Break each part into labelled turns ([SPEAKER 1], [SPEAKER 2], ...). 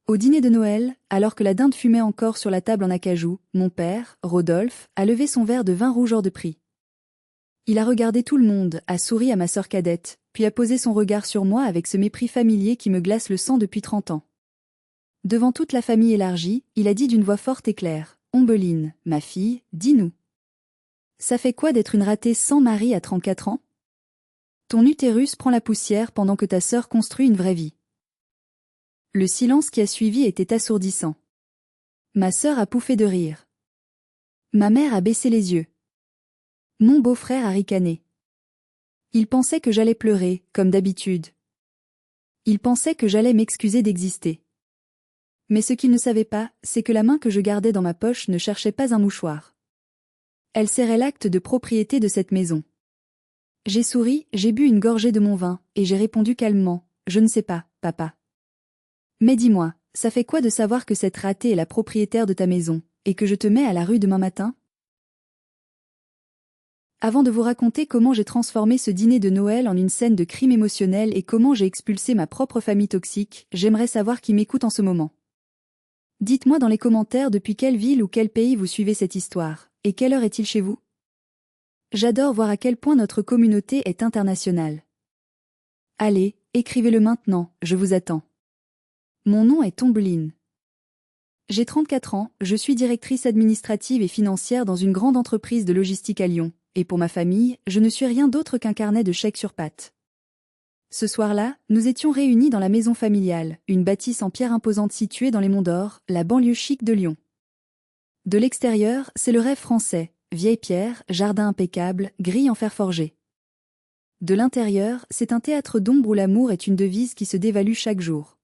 [SPEAKER 1] Au dîner de Noël, alors que la dinde fumait encore sur la table en acajou, mon père, Rodolphe, a levé son verre de vin rouge hors de prix. Il a regardé tout le monde, a souri à ma sœur cadette, puis a posé son regard sur moi avec ce mépris familier qui me glace le sang depuis 30 ans. Devant toute la famille élargie, il a dit d'une voix forte et claire, « Ombeline, ma fille, dis-nous. Ça fait quoi d'être une ratée sans mari à 34 ans? Ton utérus prend la poussière pendant que ta sœur construit une vraie vie. » Le silence qui a suivi était assourdissant. Ma sœur a pouffé de rire. Ma mère a baissé les yeux. Mon beau-frère a ricané. Il pensait que j'allais pleurer, comme d'habitude. Il pensait que j'allais m'excuser d'exister. Mais ce qu'il ne savait pas, c'est que la main que je gardais dans ma poche ne cherchait pas un mouchoir. Elle serrait l'acte de propriété de cette maison. J'ai souri, j'ai bu une gorgée de mon vin, et j'ai répondu calmement, « Je ne sais pas, papa. Mais dis-moi, ça fait quoi de savoir que cette ratée est la propriétaire de ta maison, et que je te mets à la rue demain matin? » Avant de vous raconter comment j'ai transformé ce dîner de Noël en une scène de crime émotionnel et comment j'ai expulsé ma propre famille toxique, j'aimerais savoir qui m'écoute en ce moment. Dites-moi dans les commentaires depuis quelle ville ou quel pays vous suivez cette histoire, et quelle heure est-il chez vous? J'adore voir à quel point notre communauté est internationale. Allez, écrivez-le maintenant, je vous attends. Mon nom est Ombeline. J'ai 34 ans, je suis directrice administrative et financière dans une grande entreprise de logistique à Lyon, et pour ma famille, je ne suis rien d'autre qu'un carnet de chèques sur pattes. Ce soir-là, nous étions réunis dans la maison familiale, une bâtisse en pierre imposante située dans les Monts d'Or, la banlieue chic de Lyon. De l'extérieur, c'est le rêve français, vieille pierre, jardin impeccable, grille en fer forgé. De l'intérieur, c'est un théâtre d'ombre où l'amour est une devise qui se dévalue chaque jour.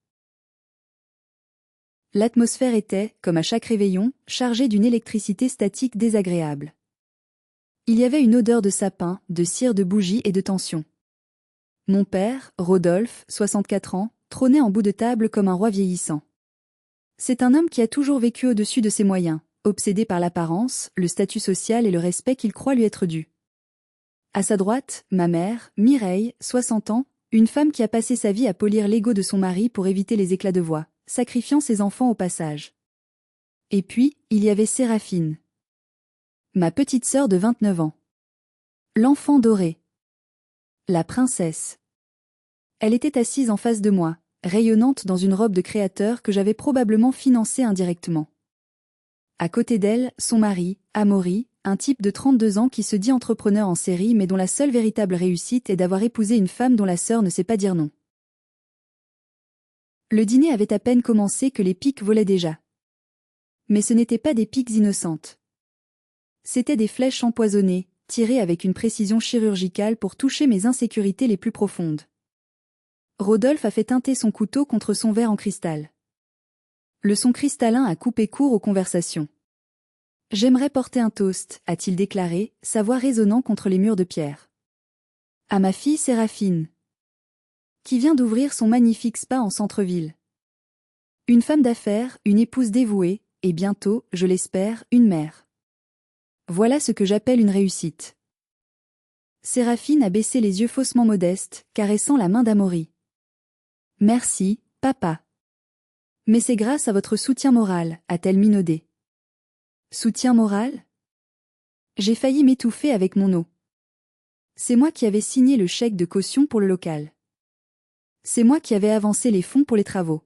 [SPEAKER 1] L'atmosphère était, comme à chaque réveillon, chargée d'une électricité statique désagréable. Il y avait une odeur de sapin, de cire de bougie et de tension. Mon père, Rodolphe, 64 ans, trônait en bout de table comme un roi vieillissant. C'est un homme qui a toujours vécu au-dessus de ses moyens, obsédé par l'apparence, le statut social et le respect qu'il croit lui être dû. À sa droite, ma mère, Mireille, 60 ans, une femme qui a passé sa vie à polir l'ego de son mari pour éviter les éclats de voix, sacrifiant ses enfants au passage. Et puis, il y avait Séraphine. Ma petite sœur de 29 ans. L'enfant doré. La princesse. Elle était assise en face de moi, rayonnante dans une robe de créateur que j'avais probablement financée indirectement. À côté d'elle, son mari, Amaury, un type de 32 ans qui se dit entrepreneur en série mais dont la seule véritable réussite est d'avoir épousé une femme dont la sœur ne sait pas dire non. Le dîner avait à peine commencé que les piques volaient déjà. Mais ce n'étaient pas des piques innocentes. C'étaient des flèches empoisonnées, tirées avec une précision chirurgicale pour toucher mes insécurités les plus profondes. Rodolphe a fait teinter son couteau contre son verre en cristal. Le son cristallin a coupé court aux conversations. « J'aimerais porter un toast », a-t-il déclaré, sa voix résonnant contre les murs de pierre. « À ma fille Séraphine, qui vient d'ouvrir son magnifique spa en centre-ville. Une femme d'affaires, une épouse dévouée, et bientôt, je l'espère, une mère. Voilà ce que j'appelle une réussite. » Séraphine a baissé les yeux faussement modestes, caressant la main d'Amaury. « Merci, papa. Mais c'est grâce à votre soutien moral, a-t-elle minaudé. Soutien moral? J'ai failli m'étouffer avec mon eau. C'est moi qui avais signé le chèque de caution pour le local. C'est moi qui avais avancé les fonds pour les travaux.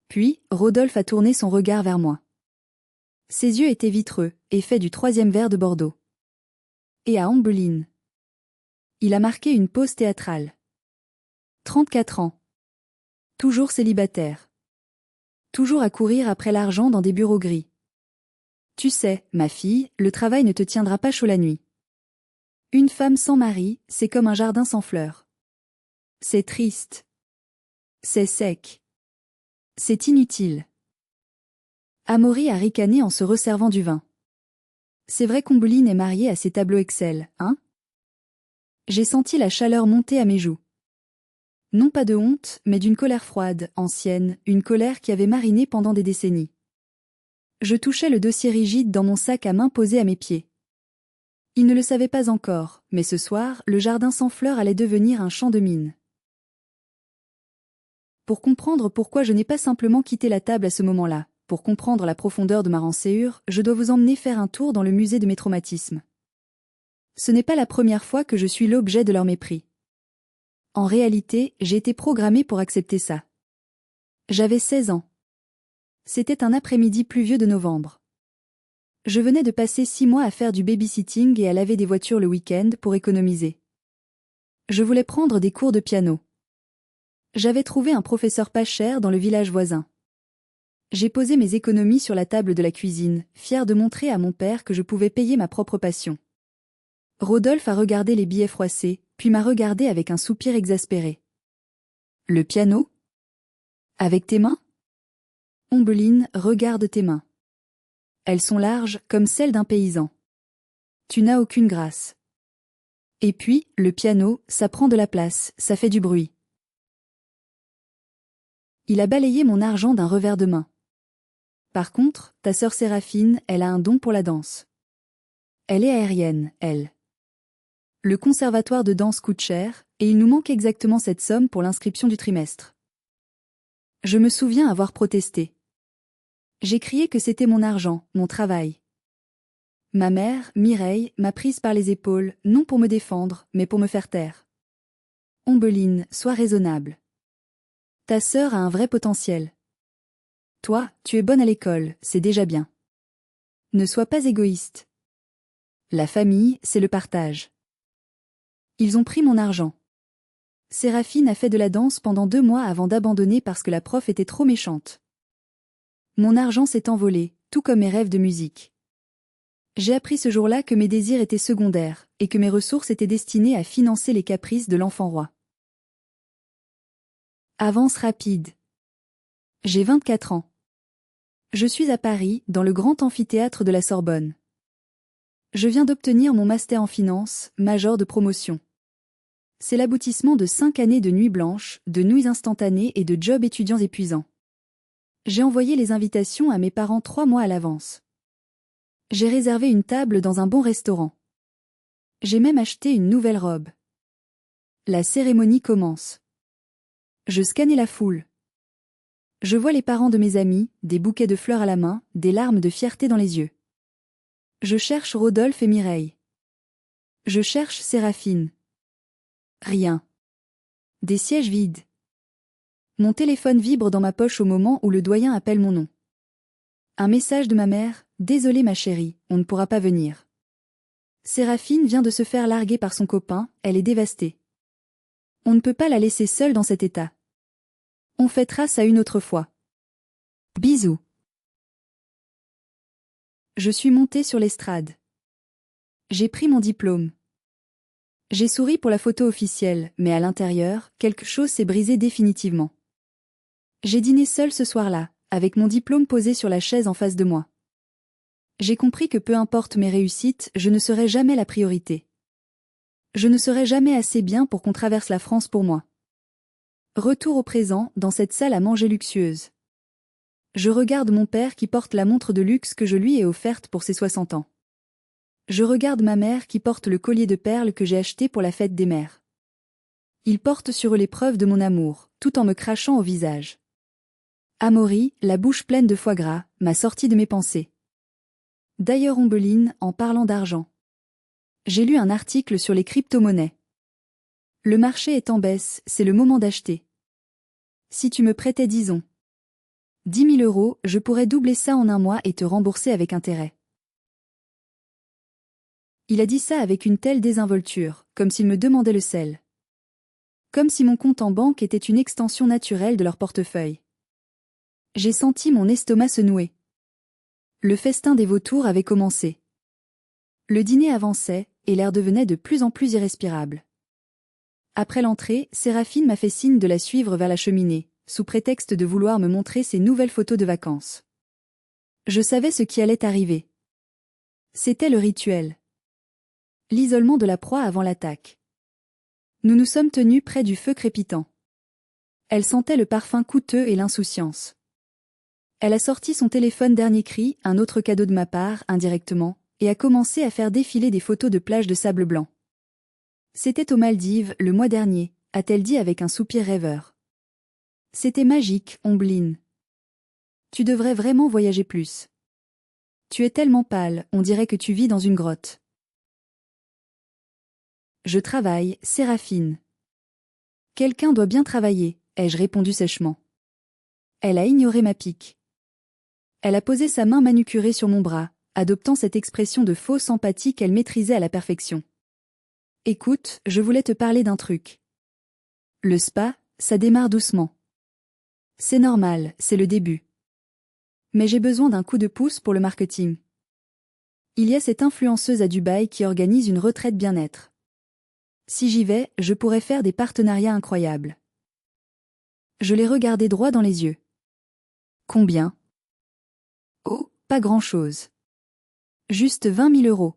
[SPEAKER 1] Puis, Rodolphe a tourné son regard vers moi. Ses yeux étaient vitreux, et faits du 3e verre de Bordeaux. Et à Ombeline. Il a marqué une pause théâtrale. 34 ans. Toujours célibataire. Toujours à courir après l'argent dans des bureaux gris. Tu sais, ma fille, le travail ne te tiendra pas chaud la nuit. Une femme sans mari, c'est comme un jardin sans fleurs. C'est triste. C'est sec. C'est inutile. Amaury a ricané en se resservant du vin. C'est vrai qu'Ombeline est mariée à ses tableaux Excel, hein? J'ai senti la chaleur monter à mes joues. Non pas de honte, mais d'une colère froide, ancienne, une colère qui avait mariné pendant des décennies. Je touchais le dossier rigide dans mon sac à main posé à mes pieds. Il ne le savait pas encore, mais ce soir, le jardin sans fleurs allait devenir un champ de mine. pour comprendre pourquoi je n'ai pas simplement quitté la table à ce moment-là. Pour comprendre la profondeur de ma rançure, je dois vous emmener faire un tour dans le musée de mes traumatismes. Ce n'est pas la première fois que je suis l'objet de leur mépris. En réalité, j'ai été programmée pour accepter ça. J'avais 16 ans. C'était un après-midi pluvieux de novembre. Je venais de passer 6 mois à faire du babysitting et à laver des voitures le week-end pour économiser. Je voulais prendre des cours de piano. J'avais trouvé un professeur pas cher dans le village voisin. J'ai posé mes économies sur la table de la cuisine, fière de montrer à mon père que je pouvais payer ma propre passion. Rodolphe a regardé les billets froissés, puis m'a regardé avec un soupir exaspéré. Le piano? Avec tes mains? Ombeline, regarde tes mains. Elles sont larges, comme celles d'un paysan. Tu n'as aucune grâce. Et puis, le piano, ça prend de la place, ça fait du bruit. Il a balayé mon argent d'un revers de main. Par contre, ta sœur Séraphine, elle a un don pour la danse. Elle est aérienne, elle. Le conservatoire de danse coûte cher, et il nous manque exactement cette somme pour l'inscription du trimestre. Je me souviens avoir protesté. J'ai crié que c'était mon argent, mon travail. Ma mère, Mireille, m'a prise par les épaules, non pour me défendre, mais pour me faire taire. Ombeline, sois raisonnable. Ta sœur a un vrai potentiel. Toi, tu es bonne à l'école, c'est déjà bien. Ne sois pas égoïste. La famille, c'est le partage. Ils ont pris mon argent. Séraphine a fait de la danse pendant 2 mois avant d'abandonner parce que la prof était trop méchante. Mon argent s'est envolé, tout comme mes rêves de musique. J'ai appris ce jour-là que mes désirs étaient secondaires, et que mes ressources étaient destinées à financer les caprices de l'enfant roi. Avance rapide. J'ai 24 ans. Je suis à Paris, dans le grand amphithéâtre de la Sorbonne. Je viens d'obtenir mon master en finance, major de promotion. C'est l'aboutissement de 5 années de nuits blanches, de nuits instantanées et de jobs étudiants épuisants. J'ai envoyé les invitations à mes parents 3 mois à l'avance. J'ai réservé une table dans un bon restaurant. J'ai même acheté une nouvelle robe. La cérémonie commence. Je scannais la foule. Je vois les parents de mes amis, des bouquets de fleurs à la main, des larmes de fierté dans les yeux. Je cherche Rodolphe et Mireille. Je cherche Séraphine. Rien. Des sièges vides. Mon téléphone vibre dans ma poche au moment où le doyen appelle mon nom. Un message de ma mère, « Désolée ma chérie, on ne pourra pas venir. » Séraphine vient de se faire larguer par son copain, elle est dévastée. On ne peut pas la laisser seule dans cet état. On fêtera ça une autre fois. Bisous. Je suis montée sur l'estrade. J'ai pris mon diplôme. J'ai souri pour la photo officielle, mais à l'intérieur, quelque chose s'est brisé définitivement. J'ai dîné seule ce soir-là, avec mon diplôme posé sur la chaise en face de moi. J'ai compris que peu importe mes réussites, je ne serai jamais la priorité. Je ne serai jamais assez bien pour qu'on traverse la France pour moi. Retour au présent, dans cette salle à manger luxueuse. Je regarde mon père qui porte la montre de luxe que je lui ai offerte pour ses 60 ans. Je regarde ma mère qui porte le collier de perles que j'ai acheté pour la fête des mères. Ils portent sur eux les preuves de mon amour, tout en me crachant au visage. Amaury, la bouche pleine de foie gras, m'a sorti de mes pensées. D'ailleurs Ombeline, en parlant d'argent. J'ai lu un article sur les crypto-monnaies. Le marché est en baisse, c'est le moment d'acheter. Si tu me prêtais disons 10 000 €, je pourrais doubler ça en 1 mois et te rembourser avec intérêt. Il a dit ça avec une telle désinvolture, comme s'il me demandait le sel. Comme si mon compte en banque était une extension naturelle de leur portefeuille. J'ai senti mon estomac se nouer. Le festin des vautours avait commencé. Le dîner avançait, et l'air devenait de plus en plus irrespirable. Après l'entrée, Séraphine m'a fait signe de la suivre vers la cheminée, sous prétexte de vouloir me montrer ses nouvelles photos de vacances. Je savais ce qui allait arriver. C'était le rituel. L'isolement de la proie avant l'attaque. Nous nous sommes tenus près du feu crépitant. Elle sentait le parfum coûteux et l'insouciance. Elle a sorti son téléphone dernier cri, un autre cadeau de ma part, indirectement, et a commencé à faire défiler des photos de plages de sable blanc. C'était aux Maldives, le mois dernier, a-t-elle dit avec un soupir rêveur. C'était magique, Ombline. Tu devrais vraiment voyager plus. Tu es tellement pâle, on dirait que tu vis dans une grotte. Je travaille, Séraphine. Quelqu'un doit bien travailler, ai-je répondu sèchement. Elle a ignoré ma pique. Elle a posé sa main manucurée sur mon bras, adoptant cette expression de fausse empathie qu'elle maîtrisait à la perfection. Écoute, je voulais te parler d'un truc. Le spa, ça démarre doucement. C'est normal, c'est le début. Mais j'ai besoin d'un coup de pouce pour le marketing. Il y a cette influenceuse à Dubaï qui organise une retraite bien-être. Si j'y vais, je pourrais faire des partenariats incroyables. Je l'ai regardé droit dans les yeux. Combien? Oh, pas grand-chose. Juste 20 000 €.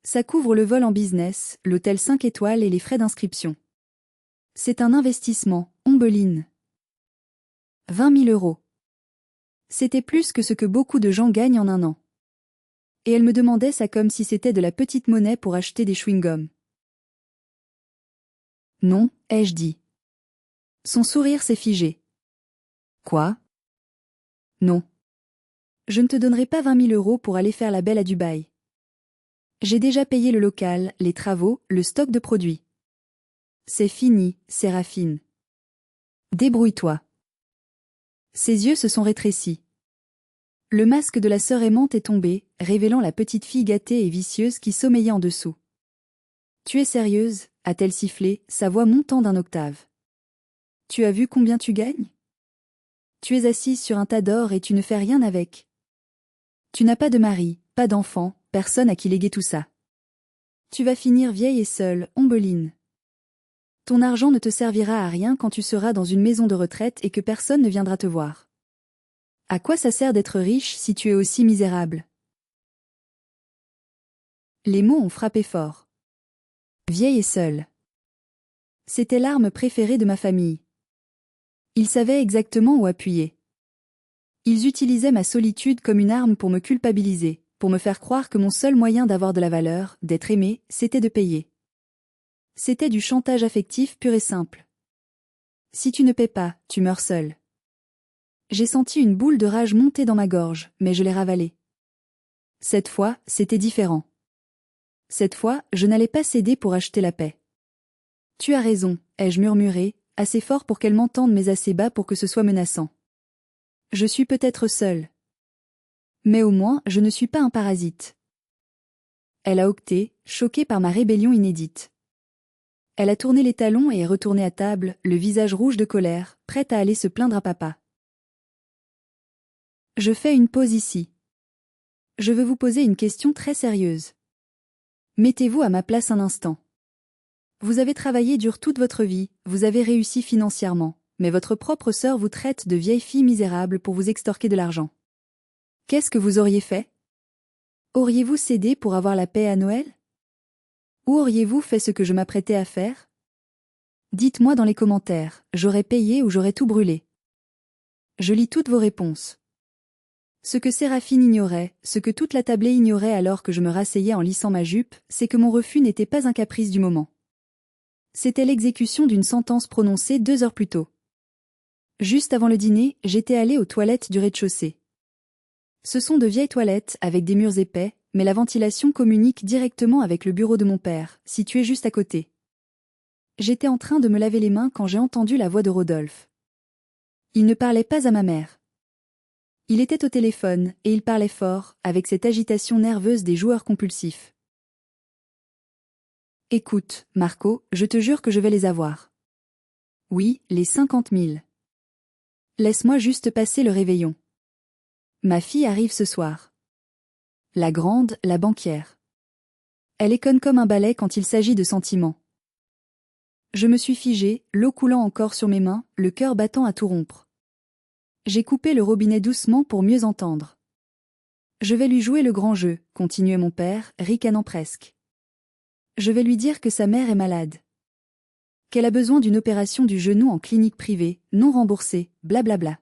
[SPEAKER 1] Ça couvre le vol en business, l'hôtel 5 étoiles et les frais d'inscription. C'est un investissement, Ombeline. 20 000 €. C'était plus que ce que beaucoup de gens gagnent en un an. Et elle me demandait ça comme si c'était de la petite monnaie pour acheter des chewing-gums. Non, ai-je dit. Son sourire s'est figé. Quoi? Non. Je ne te donnerai pas 20 000 € pour aller faire la belle à Dubaï. J'ai déjà payé le local, les travaux, le stock de produits. C'est fini, Séraphine. Débrouille-toi. Ses yeux se sont rétrécis. Le masque de la sœur aimante est tombé, révélant la petite fille gâtée et vicieuse qui sommeillait en dessous. Tu es sérieuse, a-t-elle sifflé, sa voix montant d'un octave. Tu as vu combien tu gagnes? Tu es assise sur un tas d'or et tu ne fais rien avec. Tu n'as pas de mari, pas d'enfant, personne à qui léguer tout ça. Tu vas finir vieille et seule, Ombeline. Ton argent ne te servira à rien quand tu seras dans une maison de retraite et que personne ne viendra te voir. À quoi ça sert d'être riche si tu es aussi misérable? Les mots ont frappé fort. Vieille et seule. C'était l'arme préférée de ma famille. Ils savaient exactement où appuyer. Ils utilisaient ma solitude comme une arme pour me culpabiliser, pour me faire croire que mon seul moyen d'avoir de la valeur, d'être aimé, c'était de payer. C'était du chantage affectif pur et simple. Si tu ne paies pas, tu meurs seul. J'ai senti une boule de rage monter dans ma gorge, mais je l'ai ravalée. Cette fois, c'était différent. Cette fois, je n'allais pas céder pour acheter la paix. Tu as raison, ai-je murmuré, assez fort pour qu'elle m'entende mais assez bas pour que ce soit menaçant. Je suis peut-être seule. Mais au moins, je ne suis pas un parasite. Elle a octé, choquée par ma rébellion inédite. Elle a tourné les talons et est retournée à table, le visage rouge de colère, prête à aller se plaindre à papa. Je fais une pause ici. Je veux vous poser une question très sérieuse. Mettez-vous à ma place un instant. Vous avez travaillé dur toute votre vie, vous avez réussi financièrement, mais votre propre sœur vous traite de vieille fille misérable pour vous extorquer de l'argent. Qu'est-ce que vous auriez fait? Auriez-vous cédé pour avoir la paix à Noël? Ou auriez-vous fait ce que je m'apprêtais à faire? Dites-moi dans les commentaires, j'aurais payé ou j'aurais tout brûlé. Je lis toutes vos réponses. Ce que Séraphine ignorait, ce que toute la tablée ignorait alors que je me rasseyais en lissant ma jupe, c'est que mon refus n'était pas un caprice du moment. C'était l'exécution d'une sentence prononcée 2 heures plus tôt. Juste avant le dîner, j'étais allée aux toilettes du rez-de-chaussée. Ce sont de vieilles toilettes avec des murs épais, mais la ventilation communique directement avec le bureau de mon père, situé juste à côté. J'étais en train de me laver les mains quand j'ai entendu la voix de Rodolphe. Il ne parlait pas à ma mère. Il était au téléphone, et il parlait fort, avec cette agitation nerveuse des joueurs compulsifs. Écoute, Marco, je te jure que je vais les avoir. Oui, les 50 000. Laisse-moi juste passer le réveillon. Ma fille arrive ce soir. La grande, la banquière. Elle est conne comme un balai quand il s'agit de sentiments. Je me suis figée, l'eau coulant encore sur mes mains, le cœur battant à tout rompre. J'ai coupé le robinet doucement pour mieux entendre. Je vais lui jouer le grand jeu, continuait mon père, ricanant presque. Je vais lui dire que sa mère est malade. Qu'elle a besoin d'une opération du genou en clinique privée, non remboursée, blablabla.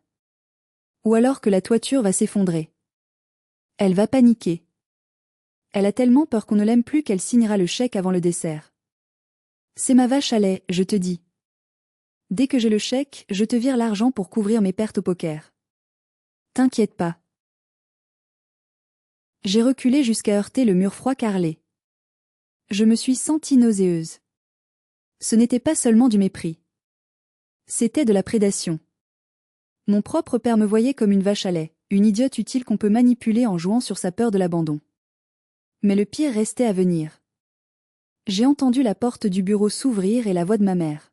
[SPEAKER 1] Ou alors que la toiture va s'effondrer. Elle va paniquer. Elle a tellement peur qu'on ne l'aime plus qu'elle signera le chèque avant le dessert. C'est ma vache à lait, je te dis. Dès que j'ai le chèque, je te vire l'argent pour couvrir mes pertes au poker. T'inquiète pas. J'ai reculé jusqu'à heurter le mur froid carrelé. Je me suis sentie nauséeuse. Ce n'était pas seulement du mépris. C'était de la prédation. Mon propre père me voyait comme une vache à lait, une idiote utile qu'on peut manipuler en jouant sur sa peur de l'abandon. Mais le pire restait à venir. J'ai entendu la porte du bureau s'ouvrir et la voix de ma mère.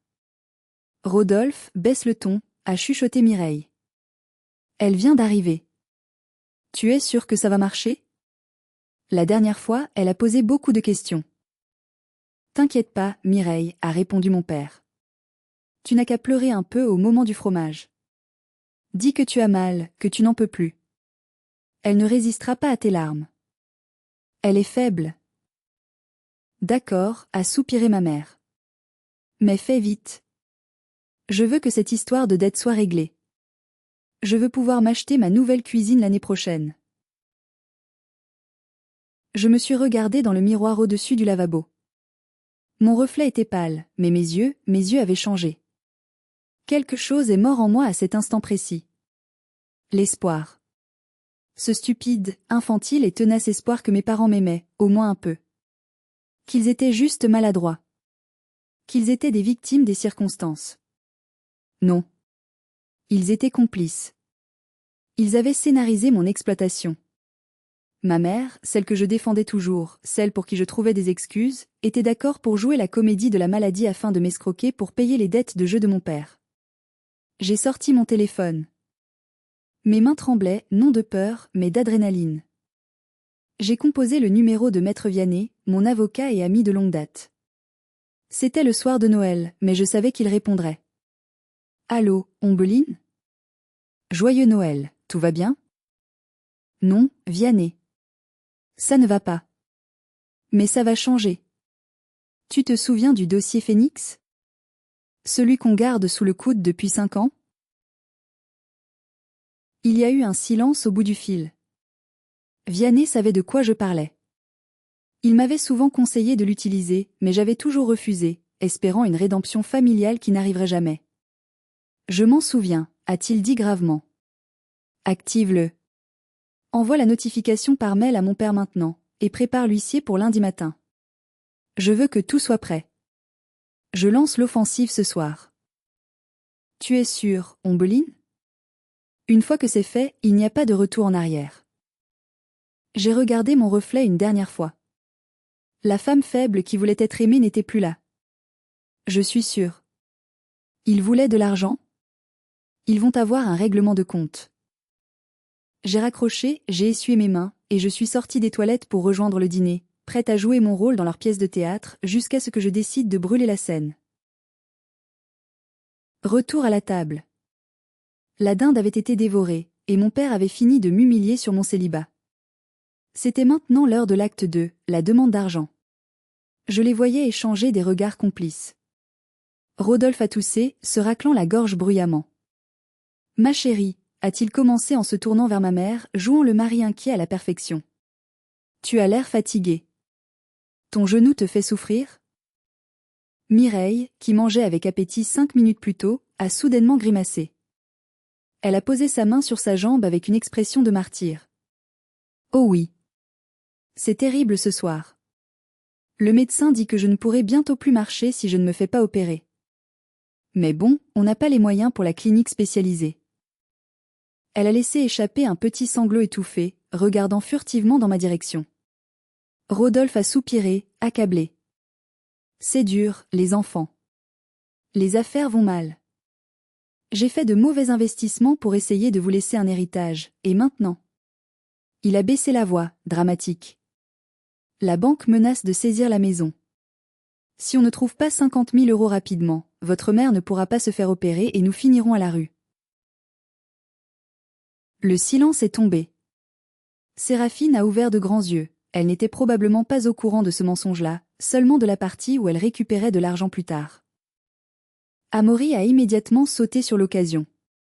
[SPEAKER 1] Rodolphe, baisse le ton, a chuchoté Mireille. Elle vient d'arriver. Tu es sûr que ça va marcher? La dernière fois, elle a posé beaucoup de questions. T'inquiète pas, Mireille, a répondu mon père. Tu n'as qu'à pleurer un peu au moment du fromage. Dis que tu as mal, que tu n'en peux plus. Elle ne résistera pas à tes larmes. Elle est faible. D'accord, a soupiré ma mère. Mais fais vite. Je veux que cette histoire de dette soit réglée. Je veux pouvoir m'acheter ma nouvelle cuisine l'année prochaine. Je me suis regardée dans le miroir au-dessus du lavabo. Mon reflet était pâle, mais mes yeux avaient changé. Quelque chose est mort en moi à cet instant précis. L'espoir. Ce stupide, infantile et tenace espoir que mes parents m'aimaient, au moins un peu. Qu'ils étaient juste maladroits. Qu'ils étaient des victimes des circonstances. Non. Ils étaient complices. Ils avaient scénarisé mon exploitation. Ma mère, celle que je défendais toujours, celle pour qui je trouvais des excuses, était d'accord pour jouer la comédie de la maladie afin de m'escroquer pour payer les dettes de jeu de mon père. J'ai sorti mon téléphone. Mes mains tremblaient, non de peur, mais d'adrénaline. J'ai composé le numéro de Maître Vianney, mon avocat et ami de longue date. C'était le soir de Noël, mais je savais qu'il répondrait. Allô, Ombeline? Joyeux Noël, tout va bien? Non, Vianney. Ça ne va pas. Mais ça va changer. Tu te souviens du dossier Phénix? Celui qu'on garde sous le coude depuis 5 ans? Il y a eu un silence au bout du fil. Vianney savait de quoi je parlais. Il m'avait souvent conseillé de l'utiliser, mais j'avais toujours refusé, espérant une rédemption familiale qui n'arriverait jamais. Je m'en souviens, a-t-il dit gravement. Active-le. Envoie la notification par mail à mon père maintenant, et prépare l'huissier pour lundi matin. Je veux que tout soit prêt. Je lance l'offensive ce soir. Tu es sûr, Ombeline? Une fois que c'est fait, il n'y a pas de retour en arrière. J'ai regardé mon reflet une dernière fois. La femme faible qui voulait être aimée n'était plus là. Je suis sûre. Ils voulaient de l'argent? Ils vont avoir un règlement de compte. J'ai raccroché, j'ai essuyé mes mains, et je suis sortie des toilettes pour rejoindre le dîner, prête à jouer mon rôle dans leur pièce de théâtre, jusqu'à ce que je décide de brûler la scène. Retour à la table. La dinde avait été dévorée, et mon père avait fini de m'humilier sur mon célibat. C'était maintenant l'heure de l'acte 2, la demande d'argent. Je les voyais échanger des regards complices. Rodolphe a toussé, se raclant la gorge bruyamment. « Ma chérie », a-t-il commencé en se tournant vers ma mère, jouant le mari inquiet à la perfection. « Tu as l'air fatiguée. Ton genou te fait souffrir ?» Mireille, qui mangeait avec appétit 5 minutes plus tôt, a soudainement grimacé. Elle a posé sa main sur sa jambe avec une expression de martyr. « Oh oui. C'est terrible ce soir. Le médecin dit que je ne pourrai bientôt plus marcher si je ne me fais pas opérer. Mais bon, on n'a pas les moyens pour la clinique spécialisée. » Elle a laissé échapper un petit sanglot étouffé, regardant furtivement dans ma direction. Rodolphe a soupiré, accablé. C'est dur, les enfants. Les affaires vont mal. J'ai fait de mauvais investissements pour essayer de vous laisser un héritage, et maintenant? Il a baissé la voix, dramatique. La banque menace de saisir la maison. Si on ne trouve pas 50 000 € rapidement, votre mère ne pourra pas se faire opérer et nous finirons à la rue. Le silence est tombé. Séraphine a ouvert de grands yeux. Elle n'était probablement pas au courant de ce mensonge-là, seulement de la partie où elle récupérait de l'argent plus tard. Amaury a immédiatement sauté sur l'occasion.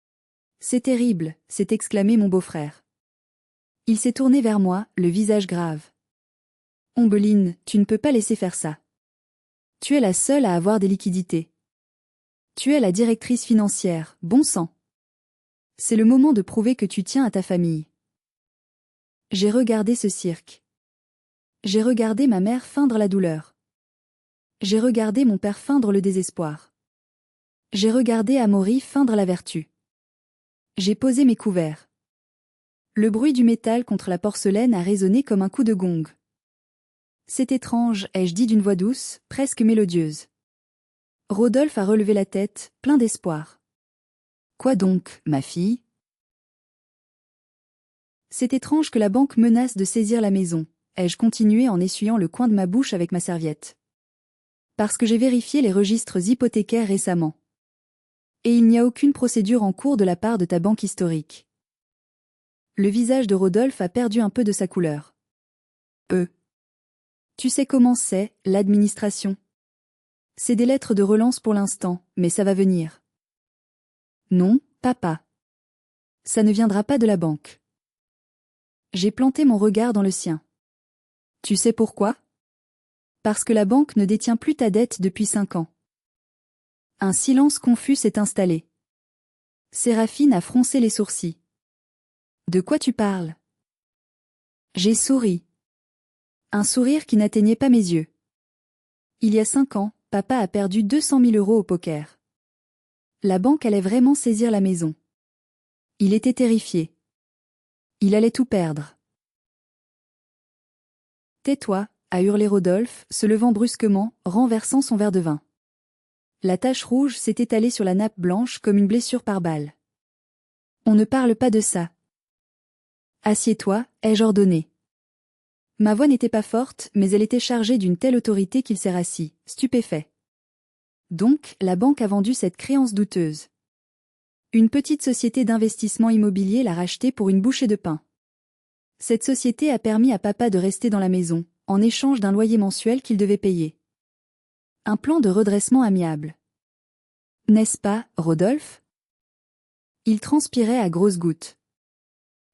[SPEAKER 1] « C'est terrible », s'est exclamé mon beau-frère. Il s'est tourné vers moi, le visage grave. « Ombeline, tu ne peux pas laisser faire ça. Tu es la seule à avoir des liquidités. Tu es la directrice financière, bon sang. C'est le moment de prouver que tu tiens à ta famille. J'ai regardé ce cirque. J'ai regardé ma mère feindre la douleur. J'ai regardé mon père feindre le désespoir. J'ai regardé Amaury feindre la vertu. J'ai posé mes couverts. Le bruit du métal contre la porcelaine a résonné comme un coup de gong. C'est étrange, ai-je dit d'une voix douce, presque mélodieuse. Rodolphe a relevé la tête, plein d'espoir. Quoi donc, ma fille? C'est étrange que la banque menace de saisir la maison, ai-je continué en essuyant le coin de ma bouche avec ma serviette. Parce que j'ai vérifié les registres hypothécaires récemment. Et il n'y a aucune procédure en cours de la part de ta banque historique. Le visage de Rodolphe a perdu un peu de sa couleur. Tu sais comment c'est, l'administration. C'est des lettres de relance pour l'instant, mais ça va venir. Non, papa. Ça ne viendra pas de la banque. J'ai planté mon regard dans le sien. Tu sais pourquoi? Parce que la banque ne détient plus ta dette depuis 5 ans. Un silence confus s'est installé. Séraphine a froncé les sourcils. De quoi tu parles? J'ai souri. Un sourire qui n'atteignait pas mes yeux. Il y a 5 ans, papa a perdu 200 000 € au poker. La banque allait vraiment saisir la maison. Il était terrifié. Il allait tout perdre. Tais-toi, a hurlé Rodolphe, se levant brusquement, renversant son verre de vin. La tache rouge s'est étalée sur la nappe blanche comme une blessure par balle. On ne parle pas de ça. Assieds-toi, ai-je ordonné. Ma voix n'était pas forte, mais elle était chargée d'une telle autorité qu'il s'est rassis, stupéfait. Donc, la banque a vendu cette créance douteuse. Une petite société d'investissement immobilier l'a rachetée pour une bouchée de pain. Cette société a permis à papa de rester dans la maison, en échange d'un loyer mensuel qu'il devait payer. Un plan de redressement amiable. N'est-ce pas, Rodolphe? Il transpirait à grosses gouttes.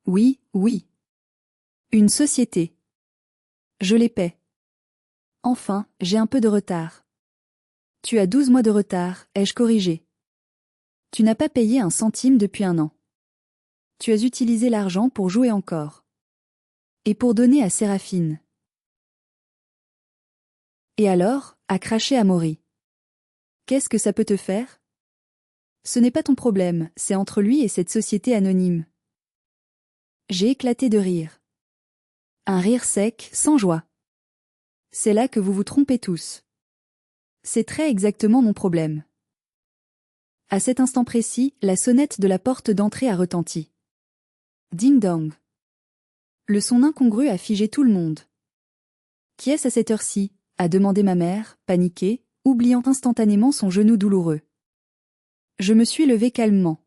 [SPEAKER 1] Oui, oui. Une société. Je les paie. Enfin, j'ai un peu de retard. Tu as 12 mois de retard, ai-je corrigé. Tu n'as pas payé un centime depuis 1 an. Tu as utilisé l'argent pour jouer encore. Et pour donner à Séraphine. Et alors, a craché Amaury. Qu'est-ce que ça peut te faire? Ce n'est pas ton problème, c'est entre lui et cette société anonyme. J'ai éclaté de rire. Un rire sec, sans joie. C'est là que vous vous trompez tous. C'est très exactement mon problème. À cet instant précis, la sonnette de la porte d'entrée a retenti. Ding-dong. Le son incongru a figé tout le monde. Qui est-ce à cette heure-ci? A demandé ma mère, paniquée, oubliant instantanément son genou douloureux. Je me suis levée calmement.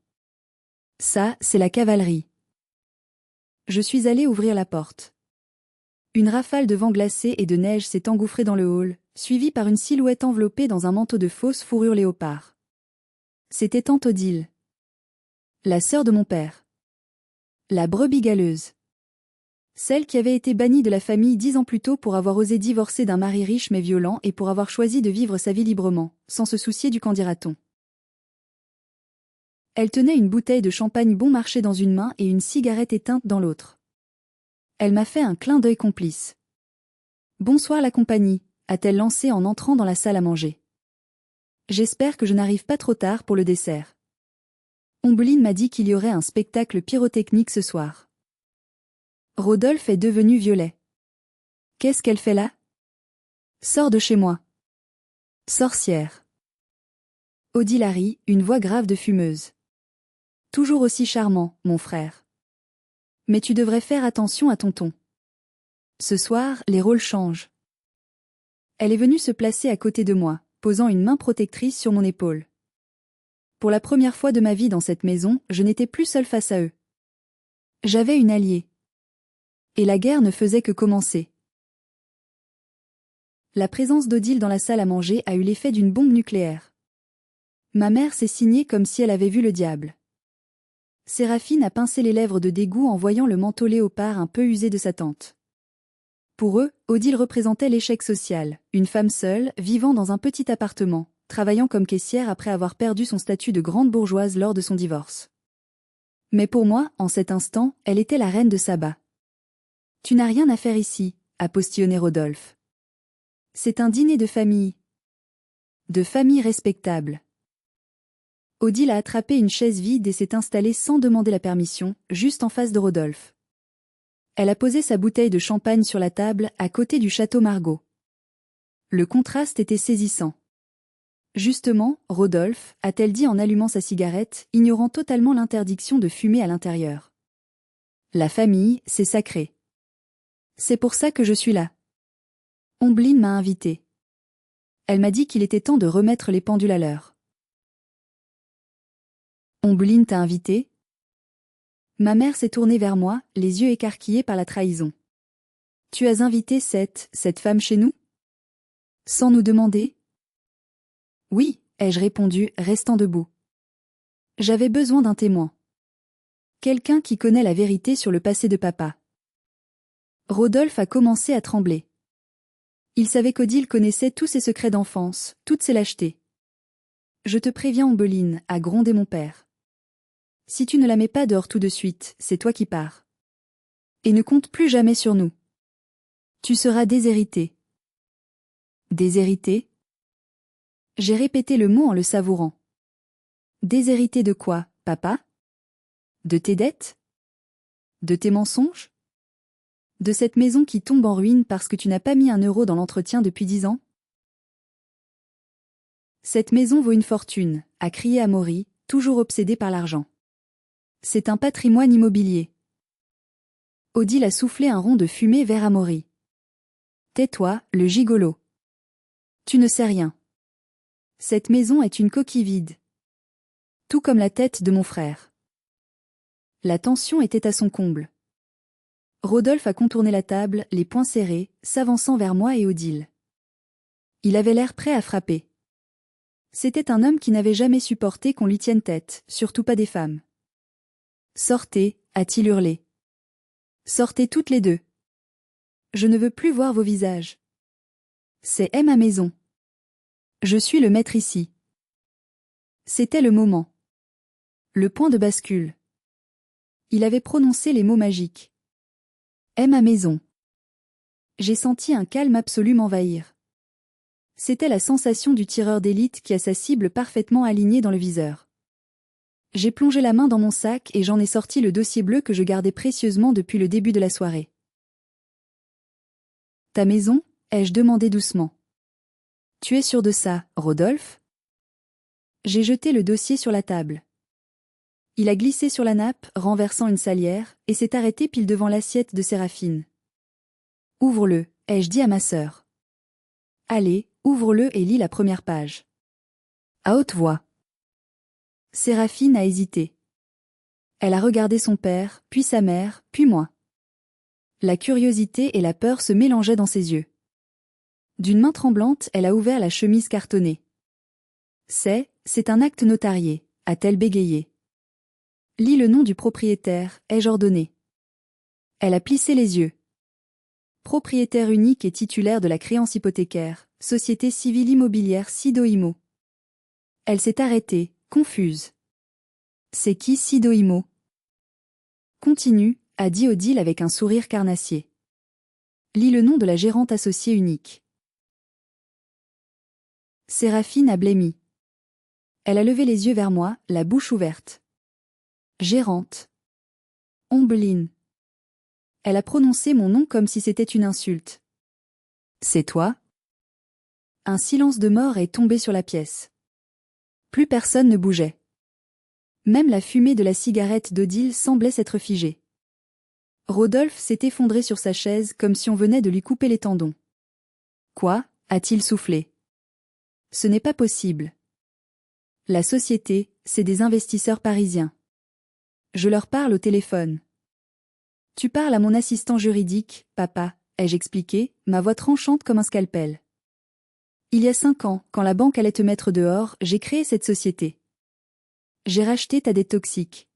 [SPEAKER 1] Ça, c'est la cavalerie. Je suis allée ouvrir la porte. Une rafale de vent glacé et de neige s'est engouffrée dans le hall, suivie par une silhouette enveloppée dans un manteau de fausse fourrure léopard. C'était tante Odile. La sœur de mon père. La brebis galeuse. Celle qui avait été bannie de la famille 10 ans plus tôt pour avoir osé divorcer d'un mari riche mais violent et pour avoir choisi de vivre sa vie librement, sans se soucier du qu'en dira-t-on. Elle tenait une bouteille de champagne bon marché dans une main et une cigarette éteinte dans l'autre. Elle m'a fait un clin d'œil complice. Bonsoir la compagnie, a-t-elle lancé en entrant dans la salle à manger. J'espère que je n'arrive pas trop tard pour le dessert. Ombeline m'a dit qu'il y aurait un spectacle pyrotechnique ce soir. Rodolphe est devenu violet. Qu'est-ce qu'elle fait là? Sors de chez moi. Sorcière. Odile Harry, une voix grave de fumeuse. Toujours aussi charmant, mon frère. Mais tu devrais faire attention à ton ton. Ce soir, les rôles changent. Elle est venue se placer à côté de moi, posant une main protectrice sur mon épaule. Pour la première fois de ma vie dans cette maison, je n'étais plus seule face à eux. J'avais une alliée. Et la guerre ne faisait que commencer. La présence d'Odile dans la salle à manger a eu l'effet d'une bombe nucléaire. Ma mère s'est signée comme si elle avait vu le diable. Séraphine a pincé les lèvres de dégoût en voyant le manteau léopard un peu usé de sa tante. Pour eux, Odile représentait l'échec social, une femme seule, vivant dans un petit appartement, travaillant comme caissière après avoir perdu son statut de grande bourgeoise lors de son divorce. Mais pour moi, en cet instant, elle était la reine de Saba. « Tu n'as rien à faire ici », a postillonné Rodolphe. « C'est un dîner de famille. De famille respectable. » Odile a attrapé une chaise vide et s'est installée sans demander la permission, juste en face de Rodolphe. Elle a posé sa bouteille de champagne sur la table, à côté du château Margaux. Le contraste était saisissant. Justement, Rodolphe, a-t-elle dit en allumant sa cigarette, ignorant totalement l'interdiction de fumer à l'intérieur. La famille, c'est sacré. C'est pour ça que je suis là. Ombline m'a invité. Elle m'a dit qu'il était temps de remettre les pendules à l'heure. Ombline t'a invité? Ma mère s'est tournée vers moi, les yeux écarquillés par la trahison. Tu as invité cette femme chez nous? Sans nous demander? Oui, ai-je répondu, restant debout. J'avais besoin d'un témoin. Quelqu'un qui connaît la vérité sur le passé de papa. Rodolphe a commencé à trembler. Il savait qu'Odile connaissait tous ses secrets d'enfance, toutes ses lâchetés. Je te préviens, Ombeline, a grondé mon père. Si tu ne la mets pas dehors tout de suite, c'est toi qui pars. Et ne compte plus jamais sur nous. Tu seras déshéritée. Déshéritée? J'ai répété le mot en le savourant. Déshéritée de quoi, papa? De tes dettes? De tes mensonges? De cette maison qui tombe en ruine parce que tu n'as pas mis 1 euro dans l'entretien depuis 10 ans? Cette maison vaut une fortune, a crié Amaury, toujours obsédé par l'argent. C'est un patrimoine immobilier. Odile a soufflé un rond de fumée vers Amaury. Tais-toi, le gigolo. Tu ne sais rien. Cette maison est une coquille vide. Tout comme la tête de mon frère. La tension était à son comble. Rodolphe a contourné la table, les poings serrés, s'avançant vers moi et Odile. Il avait l'air prêt à frapper. C'était un homme qui n'avait jamais supporté qu'on lui tienne tête, surtout pas des femmes. Sortez, a-t-il hurlé. Sortez toutes les deux. Je ne veux plus voir vos visages. C'est ma maison. Je suis le maître ici. C'était le moment. Le point de bascule. Il avait prononcé les mots magiques. Ma maison. J'ai senti un calme absolu m'envahir. C'était la sensation du tireur d'élite qui a sa cible parfaitement alignée dans le viseur. J'ai plongé la main dans mon sac et j'en ai sorti le dossier bleu que je gardais précieusement depuis le début de la soirée. Ta maison? Ai-je demandé doucement. Tu es sûr de ça, Rodolphe? J'ai jeté le dossier sur la table. Il a glissé sur la nappe, renversant une salière, et s'est arrêté pile devant l'assiette de Séraphine. Ouvre-le, ai-je dit à ma sœur. Allez, ouvre-le et lis la première page. À haute voix. Séraphine a hésité. Elle a regardé son père, puis sa mère, puis moi. La curiosité et la peur se mélangeaient dans ses yeux. D'une main tremblante, elle a ouvert la chemise cartonnée. C'est un acte notarié, a-t-elle bégayé. Lis le nom du propriétaire, ai-je ordonné. Elle a plissé les yeux. Propriétaire unique et titulaire de la créance hypothécaire, Société civile immobilière Sido-Imo. Elle s'est arrêtée, confuse. C'est qui Sido-Imo? Continue, a dit Odile avec un sourire carnassier. Lis le nom de la gérante associée unique. Séraphine a blêmi. Elle a levé les yeux vers moi, la bouche ouverte. Gérante. Ombeline. Elle a prononcé mon nom comme si c'était une insulte. C'est toi? Un silence de mort est tombé sur la pièce. Plus personne ne bougeait. Même la fumée de la cigarette d'Odile semblait s'être figée. Rodolphe s'est effondré sur sa chaise comme si on venait de lui couper les tendons. Quoi? A-t-il soufflé. Ce n'est pas possible. La société, c'est des investisseurs parisiens. Je leur parle au téléphone. Tu parles à mon assistant juridique, papa, ai-je expliqué, ma voix tranchante comme un scalpel. Il y a 5 ans, quand la banque allait te mettre dehors, j'ai créé cette société. J'ai racheté ta dette toxique.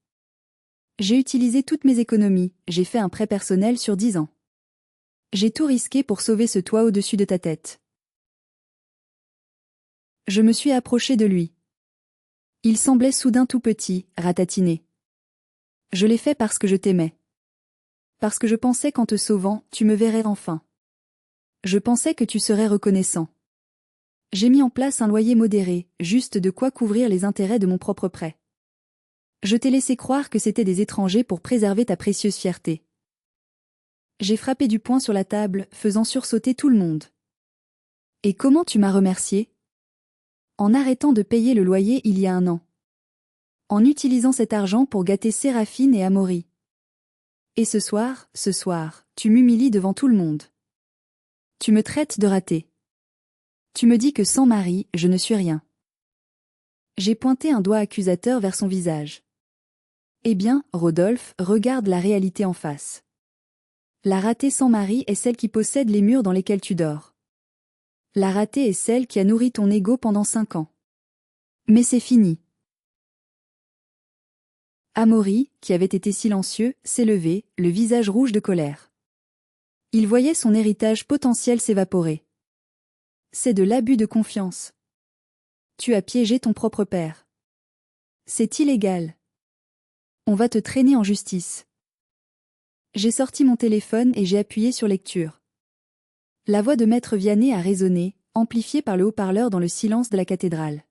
[SPEAKER 1] J'ai utilisé toutes mes économies, j'ai fait un prêt personnel sur 10 ans. J'ai tout risqué pour sauver ce toit au-dessus de ta tête. Je me suis approchée de lui. Il semblait soudain tout petit, ratatiné. Je l'ai fait parce que je t'aimais. Parce que je pensais qu'en te sauvant, tu me verrais enfin. Je pensais que tu serais reconnaissant. J'ai mis en place un loyer modéré, juste de quoi couvrir les intérêts de mon propre prêt. Je t'ai laissé croire que c'était des étrangers pour préserver ta précieuse fierté. J'ai frappé du poing sur la table, faisant sursauter tout le monde. Et comment tu m'as remercié? En arrêtant de payer le loyer il y a 1 an. En utilisant cet argent pour gâter Séraphine et Amaury. Et ce soir, tu m'humilies devant tout le monde. Tu me traites de raté. Tu me dis que sans mari, je ne suis rien. J'ai pointé un doigt accusateur vers son visage. Eh bien, Rodolphe, regarde la réalité en face. La ratée sans mari est celle qui possède les murs dans lesquels tu dors. La ratée est celle qui a nourri ton ego pendant 5 ans. Mais c'est fini. Amaury, qui avait été silencieux, s'est levé, le visage rouge de colère. Il voyait son héritage potentiel s'évaporer. C'est de l'abus de confiance. Tu as piégé ton propre père. C'est illégal. On va te traîner en justice. J'ai sorti mon téléphone et j'ai appuyé sur lecture. La voix de Maître Vianney a résonné, amplifiée par le haut-parleur dans le silence de la cathédrale.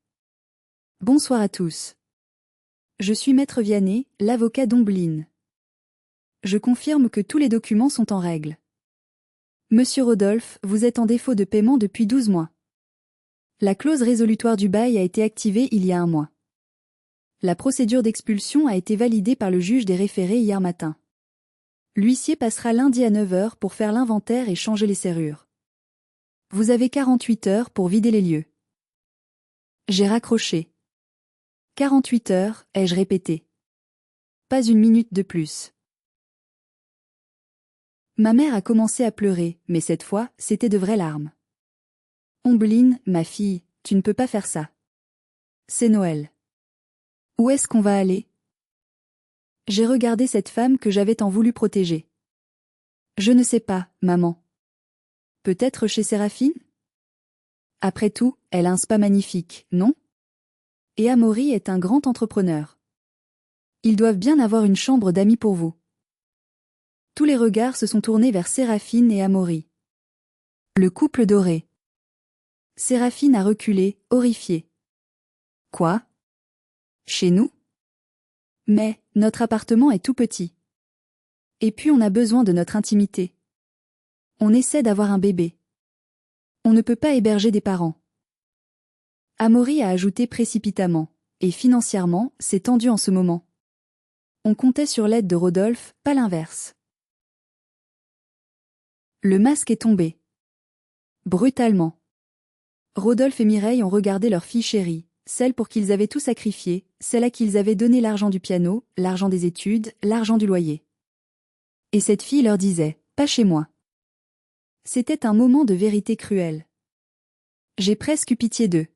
[SPEAKER 1] Bonsoir à tous. Je suis Maître Vianney, l'avocat d'Ombeline. Je confirme que tous les documents sont en règle. Monsieur Rodolphe, vous êtes en défaut de paiement depuis 12 mois. La clause résolutoire du bail a été activée il y a 1 mois. La procédure d'expulsion a été validée par le juge des référés hier matin. L'huissier passera lundi à 9 heures pour faire l'inventaire et changer les serrures. Vous avez 48 heures pour vider les lieux. J'ai raccroché. 48 heures, ai-je répété. Pas une minute de plus. Ma mère a commencé à pleurer, mais cette fois, c'était de vraies larmes. Ombeline, ma fille, tu ne peux pas faire ça. C'est Noël. Où est-ce qu'on va aller? J'ai regardé cette femme que j'avais tant voulu protéger. Je ne sais pas, maman. Peut-être chez Séraphine? Après tout, elle a un spa magnifique, non? Et Amaury est un grand entrepreneur. Ils doivent bien avoir une chambre d'amis pour vous. Tous les regards se sont tournés vers Séraphine et Amaury. Le couple doré. Séraphine a reculé, horrifiée. Quoi? Chez nous? Mais, notre appartement est tout petit. Et puis on a besoin de notre intimité. On essaie d'avoir un bébé. On ne peut pas héberger des parents. Amaury a ajouté précipitamment, et financièrement, c'est tendu en ce moment. On comptait sur l'aide de Rodolphe, pas l'inverse. Le masque est tombé. Brutalement. Rodolphe et Mireille ont regardé leur fille chérie, celle pour qui ils avaient tout sacrifié, celle à qui ils avaient donné l'argent du piano, l'argent des études, l'argent du loyer. Et cette fille leur disait, pas chez moi. C'était un moment de vérité cruelle. J'ai presque eu pitié d'eux.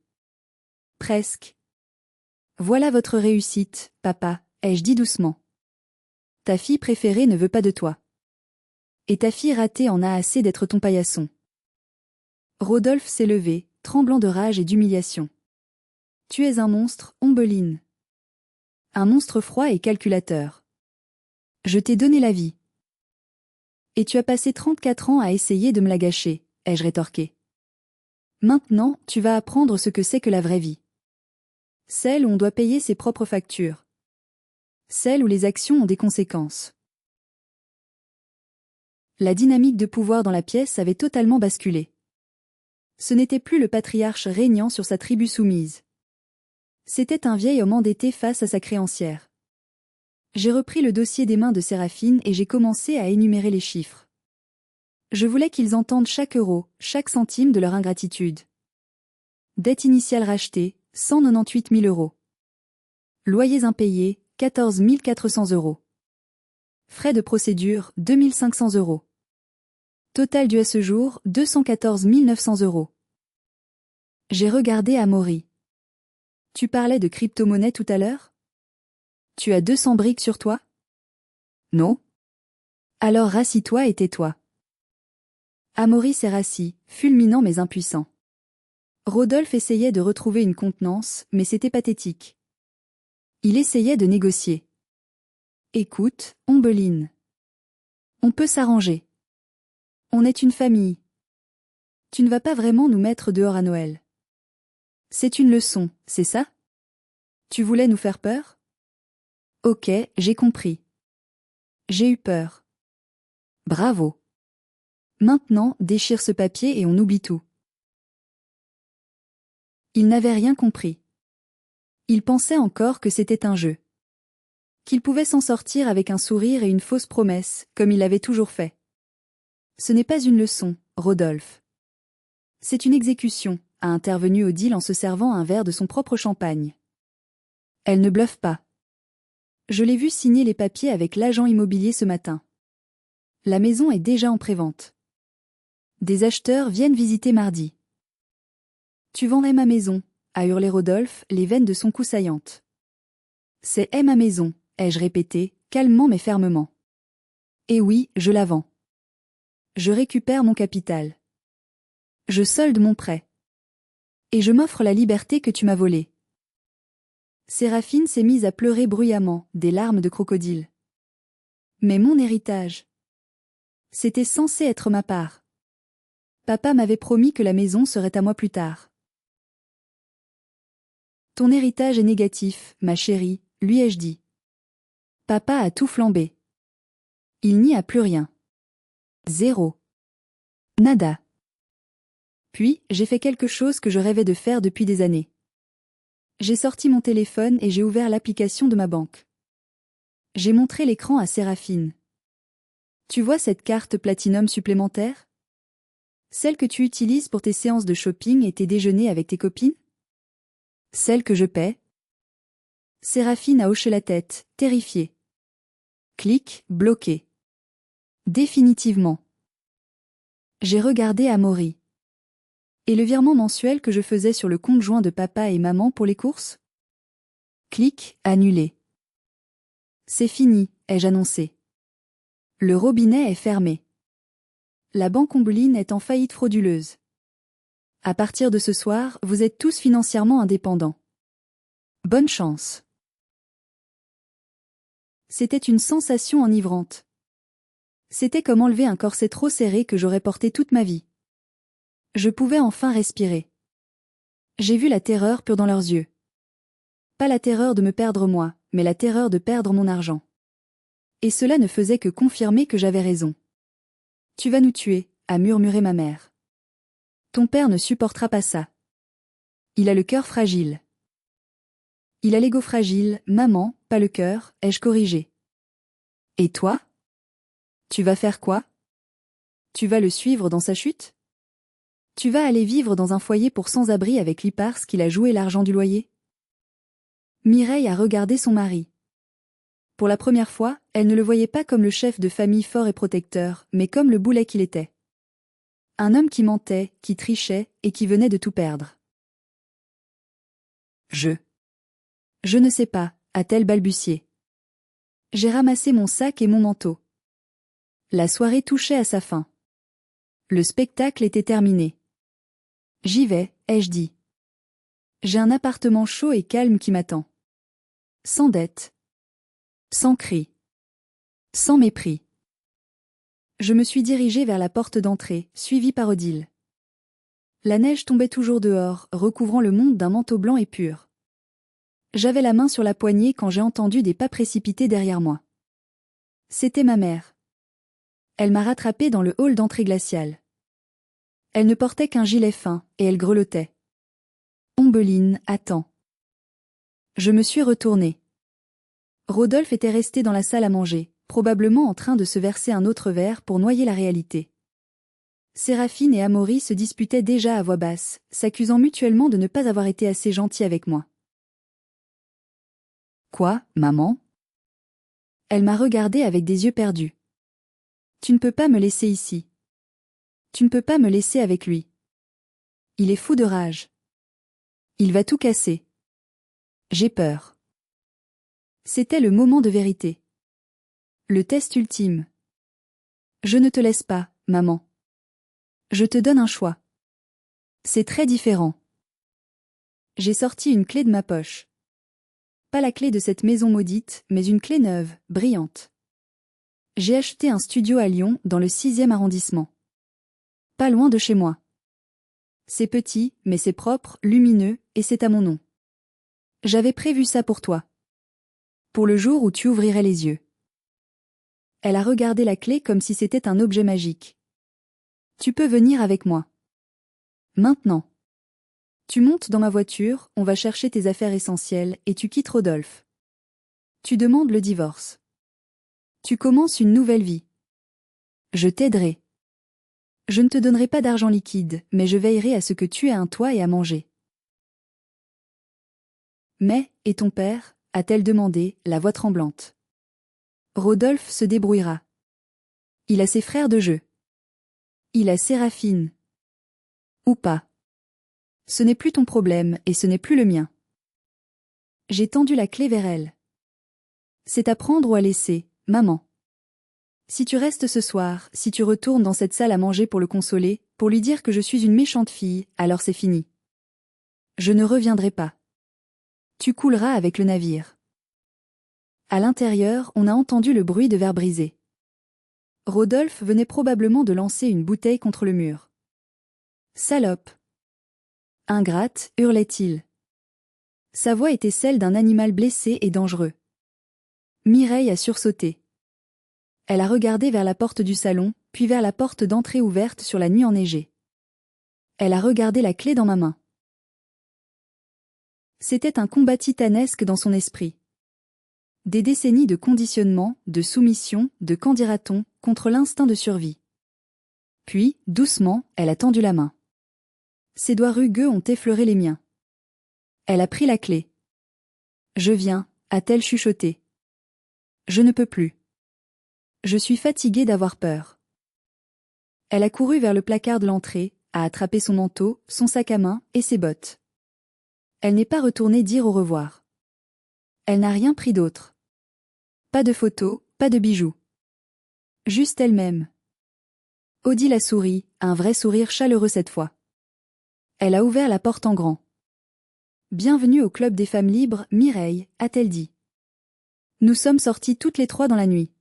[SPEAKER 1] Presque. Voilà votre réussite, papa, ai-je dit doucement. Ta fille préférée ne veut pas de toi. Et ta fille ratée en a assez d'être ton paillasson. Rodolphe s'est levé, tremblant de rage et d'humiliation. Tu es un monstre, Ombeline. Un monstre froid et calculateur. Je t'ai donné la vie. Et tu as passé 34 ans à essayer de me la gâcher, ai-je rétorqué. Maintenant, tu vas apprendre ce que c'est que la vraie vie. Celle où on doit payer ses propres factures. Celle où les actions ont des conséquences. La dynamique de pouvoir dans la pièce avait totalement basculé. Ce n'était plus le patriarche régnant sur sa tribu soumise. C'était un vieil homme endetté face à sa créancière. J'ai repris le dossier des mains de Séraphine et j'ai commencé à énumérer les chiffres. Je voulais qu'ils entendent chaque euro, chaque centime de leur ingratitude. Dette initiale rachetée, 198 000 euros. Loyers impayés, 14 400 euros. Frais de procédure, 2 500 euros. Total dû à ce jour, 214 900 euros. J'ai regardé Amaury. Tu parlais de crypto-monnaie tout à l'heure? Tu as 200 briques sur toi? Non? Alors rassis-toi et tais-toi. Amaury s'est rassis, fulminant mais impuissant. Rodolphe essayait de retrouver une contenance, mais c'était pathétique. Il essayait de négocier. Écoute, Ombeline. On peut s'arranger. On est une famille. Tu ne vas pas vraiment nous mettre dehors à Noël. C'est une leçon, c'est ça? Tu voulais nous faire peur? Ok, j'ai compris. J'ai eu peur. Bravo. Maintenant, déchire ce papier et on oublie tout. Il n'avait rien compris. Il pensait encore que c'était un jeu. Qu'il pouvait s'en sortir avec un sourire et une fausse promesse, comme il l'avait toujours fait. Ce n'est pas une leçon, Rodolphe. C'est une exécution, a intervenu Odile en se servant un verre de son propre champagne. Elle ne bluffe pas. Je l'ai vu signer les papiers avec l'agent immobilier ce matin. La maison est déjà en prévente. Des acheteurs viennent visiter mardi. Tu vendrais ma maison, a hurlé Rodolphe, les veines de son cou saillantes. C'est ma maison, ai-je répété, calmement mais fermement. Et oui, je la vends. Je récupère mon capital. Je solde mon prêt. Et je m'offre la liberté que tu m'as volée. Séraphine s'est mise à pleurer bruyamment, des larmes de crocodile. Mais mon héritage. C'était censé être ma part. Papa m'avait promis que la maison serait à moi plus tard. Ton héritage est négatif, ma chérie, lui ai-je dit. Papa a tout flambé. Il n'y a plus rien. Zéro. Nada. Puis, j'ai fait quelque chose que je rêvais de faire depuis des années. J'ai sorti mon téléphone et j'ai ouvert l'application de ma banque. J'ai montré l'écran à Séraphine. Tu vois cette carte Platinum supplémentaire? Celle que tu utilises pour tes séances de shopping et tes déjeuners avec tes copines? Celle que je paie? Séraphine a hoché la tête, terrifiée. Clic, bloqué. Définitivement. J'ai regardé Amaury. Et le virement mensuel que je faisais sur le compte joint de papa et maman pour les courses? Clic, annulé. C'est fini, ai-je annoncé. Le robinet est fermé. La banque Ombeline est en faillite frauduleuse. À partir de ce soir, vous êtes tous financièrement indépendants. Bonne chance. C'était une sensation enivrante. C'était comme enlever un corset trop serré que j'aurais porté toute ma vie. Je pouvais enfin respirer. J'ai vu la terreur pure dans leurs yeux. Pas la terreur de me perdre moi, mais la terreur de perdre mon argent. Et cela ne faisait que confirmer que j'avais raison. Tu vas nous tuer, a murmuré ma mère. Ton père ne supportera pas ça. Il a le cœur fragile. Il a l'ego fragile, maman, pas le cœur, ai-je corrigé. Et toi? Tu vas faire quoi? Tu vas le suivre dans sa chute? Tu vas aller vivre dans un foyer pour sans-abri avec l'Ipars qu'il a joué l'argent du loyer? Mireille a regardé son mari. Pour la première fois, elle ne le voyait pas comme le chef de famille fort et protecteur, mais comme le boulet qu'il était. Un homme qui mentait, qui trichait, et qui venait de tout perdre. Je ne sais pas, a-t-elle balbutié. J'ai ramassé mon sac et mon manteau. La soirée touchait à sa fin. Le spectacle était terminé. J'y vais, ai-je dit. J'ai un appartement chaud et calme qui m'attend. Sans dette. Sans cri. Sans mépris. Je me suis dirigée vers la porte d'entrée, suivie par Odile. La neige tombait toujours dehors, recouvrant le monde d'un manteau blanc et pur. J'avais la main sur la poignée quand j'ai entendu des pas précipités derrière moi. C'était ma mère. Elle m'a rattrapée dans le hall d'entrée glaciale. Elle ne portait qu'un gilet fin, et elle grelottait. Ombeline, attends. Je me suis retournée. Rodolphe était resté dans la salle à manger, probablement en train de se verser un autre verre pour noyer la réalité. Séraphine et Amaury se disputaient déjà à voix basse, s'accusant mutuellement de ne pas avoir été assez gentils avec moi. Quoi, maman? Elle m'a regardée avec des yeux perdus. Tu ne peux pas me laisser ici. Tu ne peux pas me laisser avec lui. Il est fou de rage. Il va tout casser. J'ai peur. C'était le moment de vérité. Le test ultime. Je ne te laisse pas, maman. Je te donne un choix. C'est très différent. J'ai sorti une clé de ma poche. Pas la clé de cette maison maudite, mais une clé neuve, brillante. J'ai acheté un studio à Lyon, dans le 6e arrondissement. Pas loin de chez moi. C'est petit, mais c'est propre, lumineux, et c'est à mon nom. J'avais prévu ça pour toi. Pour le jour où tu ouvrirais les yeux. Elle a regardé la clé comme si c'était un objet magique. Tu peux venir avec moi. Maintenant. Tu montes dans ma voiture, on va chercher tes affaires essentielles, et tu quittes Rodolphe. Tu demandes le divorce. Tu commences une nouvelle vie. Je t'aiderai. Je ne te donnerai pas d'argent liquide, mais je veillerai à ce que tu aies un toit et à manger. Mais, et ton père, a-t-elle demandé, la voix tremblante. Rodolphe se débrouillera. Il a ses frères de jeu. Il a Séraphine. Ou pas. Ce n'est plus ton problème et ce n'est plus le mien. J'ai tendu la clé vers elle. C'est à prendre ou à laisser, maman. Si tu restes ce soir, si tu retournes dans cette salle à manger pour le consoler, pour lui dire que je suis une méchante fille, alors c'est fini. Je ne reviendrai pas. Tu couleras avec le navire. À l'intérieur, on a entendu le bruit de verre brisé. Rodolphe venait probablement de lancer une bouteille contre le mur. Salope! Ingrate, hurlait-il. Sa voix était celle d'un animal blessé et dangereux. Mireille a sursauté. Elle a regardé vers la porte du salon, puis vers la porte d'entrée ouverte sur la nuit enneigée. Elle a regardé la clé dans ma main. C'était un combat titanesque dans son esprit. Des décennies de conditionnement, de soumission, de qu'en dira-t-on, contre l'instinct de survie. Puis, doucement, elle a tendu la main. Ses doigts rugueux ont effleuré les miens. Elle a pris la clé. Je viens, a-t-elle chuchoté. Je ne peux plus. Je suis fatiguée d'avoir peur. Elle a couru vers le placard de l'entrée, a attrapé son manteau, son sac à main et ses bottes. Elle n'est pas retournée dire au revoir. Elle n'a rien pris d'autre. Pas de photos, pas de bijoux. Juste elle-même. Odile a souri, un vrai sourire chaleureux cette fois. Elle a ouvert la porte en grand. Bienvenue au club des femmes libres, Mireille, a-t-elle dit. Nous sommes sortis toutes les trois dans la nuit.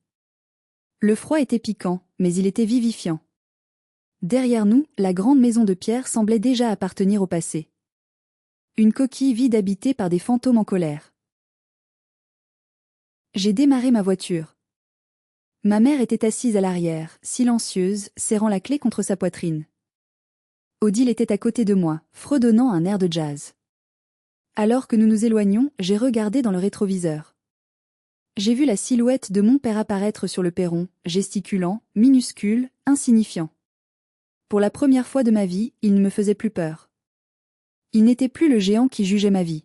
[SPEAKER 1] Le froid était piquant, mais il était vivifiant. Derrière nous, la grande maison de pierre semblait déjà appartenir au passé. Une coquille vide habitée par des fantômes en colère. J'ai démarré ma voiture. Ma mère était assise à l'arrière, silencieuse, serrant la clé contre sa poitrine. Odile était à côté de moi, fredonnant un air de jazz. Alors que nous nous éloignions, j'ai regardé dans le rétroviseur. J'ai vu la silhouette de mon père apparaître sur le perron, gesticulant, minuscule, insignifiant. Pour la première fois de ma vie, il ne me faisait plus peur. Il n'était plus le géant qui jugeait ma vie.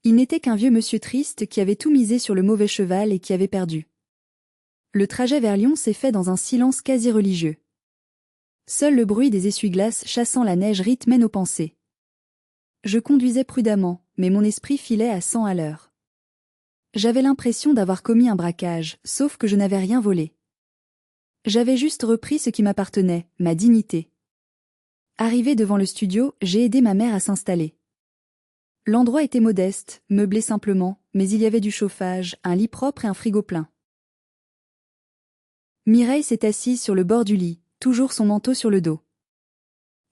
[SPEAKER 1] Il n'était qu'un vieux monsieur triste qui avait tout misé sur le mauvais cheval et qui avait perdu. Le trajet vers Lyon s'est fait dans un silence quasi religieux. Seul le bruit des essuie-glaces chassant la neige rythmait nos pensées. Je conduisais prudemment, mais mon esprit filait à 100 à l'heure. J'avais l'impression d'avoir commis un braquage, sauf que je n'avais rien volé. J'avais juste repris ce qui m'appartenait, ma dignité. Arrivé devant le studio, j'ai aidé ma mère à s'installer. L'endroit était modeste, meublé simplement, mais il y avait du chauffage, un lit propre et un frigo plein. Mireille s'est assise sur le bord du lit, toujours son manteau sur le dos.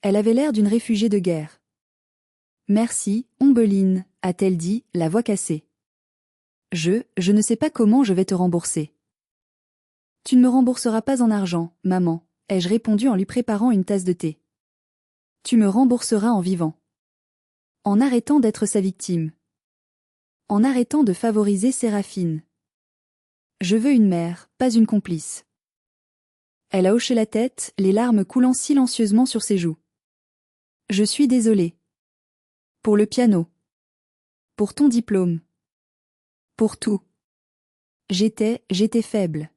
[SPEAKER 1] Elle avait l'air d'une réfugiée de guerre. « Merci, Ombeline », a-t-elle dit, la voix cassée. Je ne sais pas comment je vais te rembourser. Tu ne me rembourseras pas en argent, maman, ai-je répondu en lui préparant une tasse de thé. Tu me rembourseras en vivant. En arrêtant d'être sa victime. En arrêtant de favoriser Séraphine. Je veux une mère, pas une complice. Elle a hoché la tête, les larmes coulant silencieusement sur ses joues. Je suis désolée. Pour le piano. Pour ton diplôme. Pour tout. J'étais faible.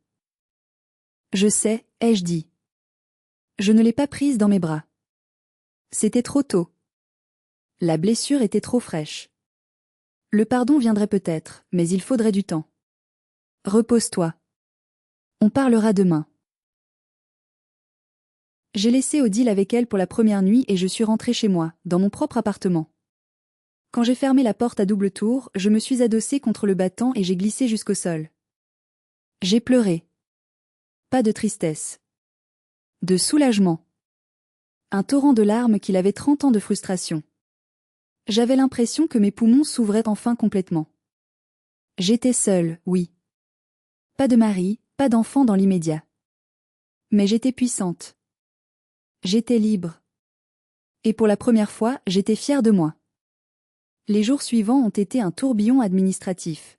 [SPEAKER 1] Je sais, ai-je dit. Je ne l'ai pas prise dans mes bras. C'était trop tôt. La blessure était trop fraîche. Le pardon viendrait peut-être, mais il faudrait du temps. Repose-toi. On parlera demain. J'ai laissé Odile avec elle pour la première nuit et je suis rentrée chez moi, dans mon propre appartement. Quand j'ai fermé la porte à double tour, je me suis adossée contre le battant et j'ai glissé jusqu'au sol. J'ai pleuré. Pas de tristesse. De soulagement. Un torrent de larmes qu'il avait 30 ans de frustration. J'avais l'impression que mes poumons s'ouvraient enfin complètement. J'étais seule, oui. Pas de mari, pas d'enfant dans l'immédiat. Mais j'étais puissante. J'étais libre. Et pour la première fois, j'étais fière de moi. Les jours suivants ont été un tourbillon administratif.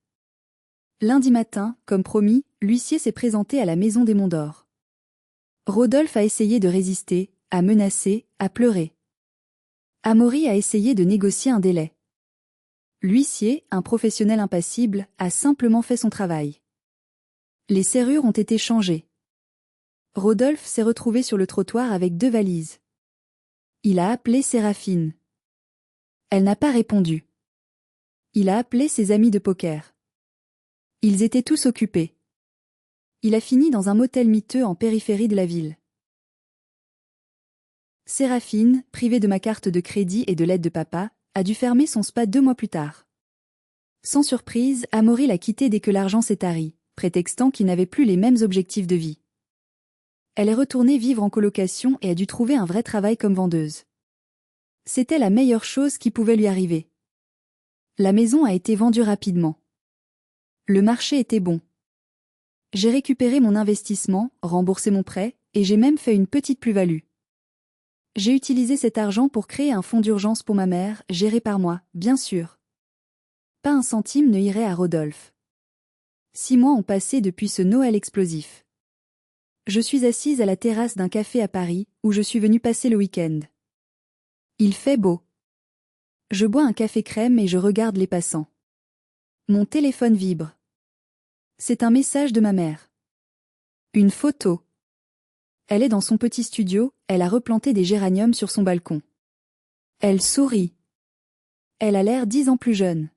[SPEAKER 1] Lundi matin, comme promis, l'huissier s'est présenté à la maison des Monts d'Or. Rodolphe a essayé de résister, a menacé, a pleuré. Amaury a essayé de négocier un délai. L'huissier, un professionnel impassible, a simplement fait son travail. Les serrures ont été changées. Rodolphe s'est retrouvé sur le trottoir avec 2 valises. Il a appelé Séraphine. Elle n'a pas répondu. Il a appelé ses amis de poker. Ils étaient tous occupés. Il a fini dans un motel miteux en périphérie de la ville. Séraphine, privée de ma carte de crédit et de l'aide de papa, a dû fermer son spa 2 mois plus tard. Sans surprise, Amaury l'a quitté dès que l'argent s'est tari, prétextant qu'il n'avait plus les mêmes objectifs de vie. Elle est retournée vivre en colocation et a dû trouver un vrai travail comme vendeuse. C'était la meilleure chose qui pouvait lui arriver. La maison a été vendue rapidement. Le marché était bon. J'ai récupéré mon investissement, remboursé mon prêt, et j'ai même fait une petite plus-value. J'ai utilisé cet argent pour créer un fonds d'urgence pour ma mère, géré par moi, bien sûr. Pas un centime ne irait à Rodolphe. 6 mois ont passé depuis ce Noël explosif. Je suis assise à la terrasse d'un café à Paris, où je suis venue passer le week-end. Il fait beau. Je bois un café crème et je regarde les passants. Mon téléphone vibre. C'est un message de ma mère. Une photo. Elle est dans son petit studio, elle a replanté des géraniums sur son balcon. Elle sourit. Elle a l'air 10 ans plus jeune.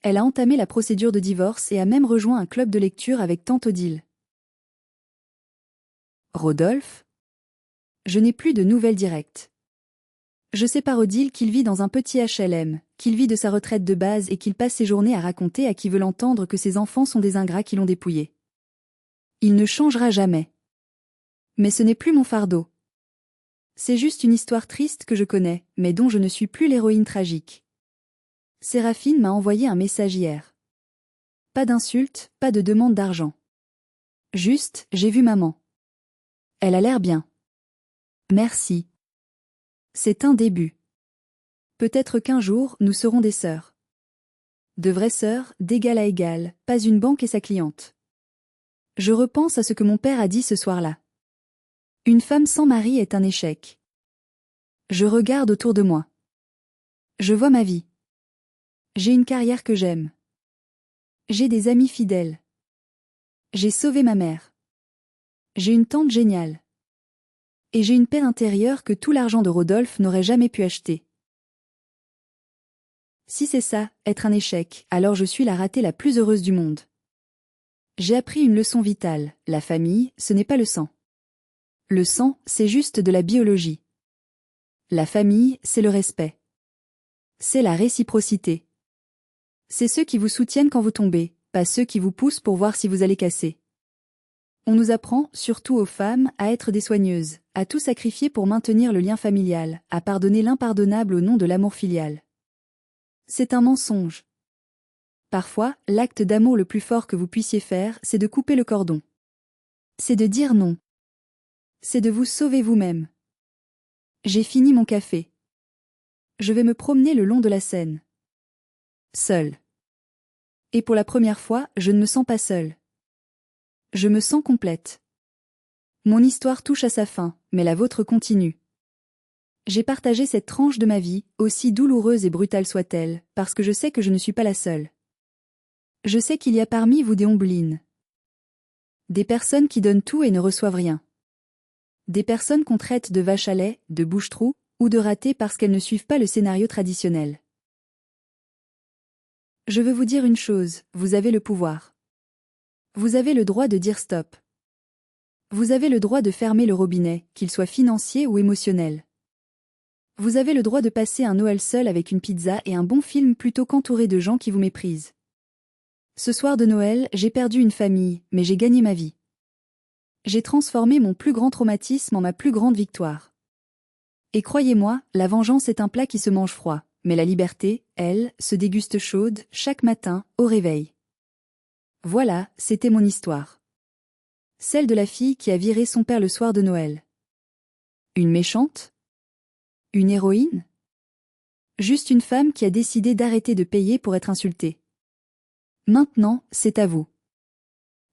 [SPEAKER 1] Elle a entamé la procédure de divorce et a même rejoint un club de lecture avec tante Odile. Rodolphe? Je n'ai plus de nouvelles directes. Je sais par Odile qu'il vit dans un petit HLM, qu'il vit de sa retraite de base et qu'il passe ses journées à raconter à qui veut l'entendre que ses enfants sont des ingrats qui l'ont dépouillé. Il ne changera jamais. Mais ce n'est plus mon fardeau. C'est juste une histoire triste que je connais, mais dont je ne suis plus l'héroïne tragique. Séraphine m'a envoyé un message hier. Pas d'insulte, pas de demande d'argent. Juste, j'ai vu maman. Elle a l'air bien. Merci. C'est un début. Peut-être qu'un jour, nous serons des sœurs. De vraies sœurs, d'égal à égal, pas une banque et sa cliente. Je repense à ce que mon père a dit ce soir-là. Une femme sans mari est un échec. Je regarde autour de moi. Je vois ma vie. J'ai une carrière que j'aime. J'ai des amis fidèles. J'ai sauvé ma mère. J'ai une tante géniale. Et j'ai une paix intérieure que tout l'argent de Rodolphe n'aurait jamais pu acheter. Si c'est ça, être un échec, alors je suis la ratée la plus heureuse du monde. J'ai appris une leçon vitale, la famille, ce n'est pas le sang. Le sang, c'est juste de la biologie. La famille, c'est le respect. C'est la réciprocité. C'est ceux qui vous soutiennent quand vous tombez, pas ceux qui vous poussent pour voir si vous allez casser. On nous apprend, surtout aux femmes, à être des soigneuses, à tout sacrifier pour maintenir le lien familial, à pardonner l'impardonnable au nom de l'amour filial. C'est un mensonge. Parfois, l'acte d'amour le plus fort que vous puissiez faire, c'est de couper le cordon. C'est de dire non. C'est de vous sauver vous-même. J'ai fini mon café. Je vais me promener le long de la Seine. Seule. Et pour la première fois, je ne me sens pas seule. Je me sens complète. Mon histoire touche à sa fin, mais la vôtre continue. J'ai partagé cette tranche de ma vie, aussi douloureuse et brutale soit-elle, parce que je sais que je ne suis pas la seule. Je sais qu'il y a parmi vous des omblines. Des personnes qui donnent tout et ne reçoivent rien. Des personnes qu'on traite de vaches à lait, de bouche-trou, ou de ratées parce qu'elles ne suivent pas le scénario traditionnel. Je veux vous dire une chose, vous avez le pouvoir. Vous avez le droit de dire stop. Vous avez le droit de fermer le robinet, qu'il soit financier ou émotionnel. Vous avez le droit de passer un Noël seul avec une pizza et un bon film plutôt qu'entouré de gens qui vous méprisent. Ce soir de Noël, j'ai perdu une famille, mais j'ai gagné ma vie. J'ai transformé mon plus grand traumatisme en ma plus grande victoire. Et croyez-moi, la vengeance est un plat qui se mange froid, mais la liberté, elle, se déguste chaude, chaque matin, au réveil. Voilà, c'était mon histoire. Celle de la fille qui a viré son père le soir de Noël. Une méchante? Une héroïne? Juste une femme qui a décidé d'arrêter de payer pour être insultée. Maintenant, c'est à vous.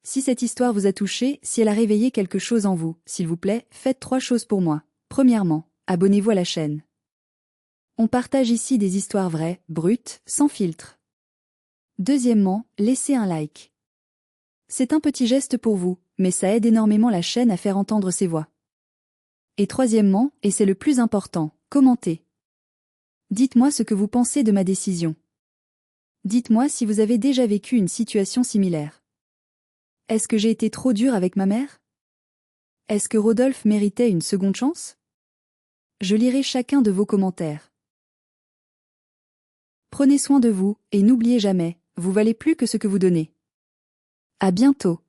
[SPEAKER 1] Si cette histoire vous a touché, si elle a réveillé quelque chose en vous, s'il vous plaît, faites 3 choses pour moi. Premièrement, abonnez-vous à la chaîne. On partage ici des histoires vraies, brutes, sans filtre. Deuxièmement, laissez un like. C'est un petit geste pour vous, mais ça aide énormément la chaîne à faire entendre ses voix. Et troisièmement, et c'est le plus important, commentez. Dites-moi ce que vous pensez de ma décision. Dites-moi si vous avez déjà vécu une situation similaire. Est-ce que j'ai été trop dur avec ma mère? Est-ce que Rodolphe méritait une seconde chance? Je lirai chacun de vos commentaires. Prenez soin de vous, et n'oubliez jamais, vous valez plus que ce que vous donnez. À bientôt.